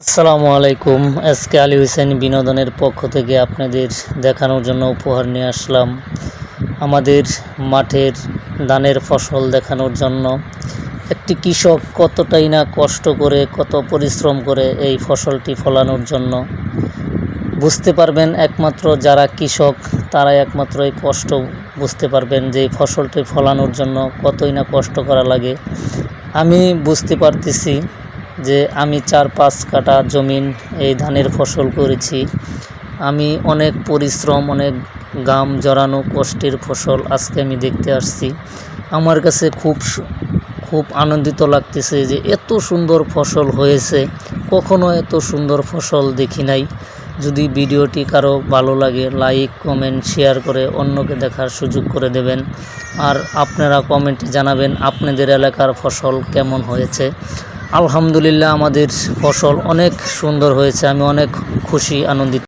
আসসালামু আলাইকুম। এসকে আলী হোসেন বিনোদনের পক্ষ থেকে আপনাদের দেখানোর জন্য উপহার নিয়ে আসলাম আমাদের মাঠের ধানের ফসল দেখানোর জন্য। একটি কৃষক কতটাই না কষ্ট করে, কত পরিশ্রম করে এই ফসলটি ফলানোর জন্য। বুঝতে পারবেন একমাত্র যারা কৃষক তারাই একমাত্র এই কষ্ট বুঝতে পারবেন যে এই ফসলটি ফলানোর জন্য কতই না কষ্ট করা লাগে। আমি বুঝতে পারতেছি যে আমি 4-5 কাঠা জমিন এই ধানের ফসল করেছি। আমি অনেক পরিশ্রম, অনেক ঘাম জড়ানো কষ্টের ফসল আজকে আমি দেখতে আসছি। আমার কাছে খুব আনন্দিত লাগতেছে যে এত সুন্দর ফসল হয়েছে। কখনো এত সুন্দর ফসল দেখি নাই। যদি ভিডিওটি কারো ভালো লাগে, লাইক, কমেন্ট, শেয়ার করে অন্যকে দেখার সুযোগ করে দেবেন। আর আপনারা কমেন্টে জানাবেন আপনাদের এলাকার ফসল কেমন হয়েছে। আলহামদুলিল্লাহ, আমাদের ফসল অনেক সুন্দর হয়েছে। আমি অনেক খুশি, আনন্দিত।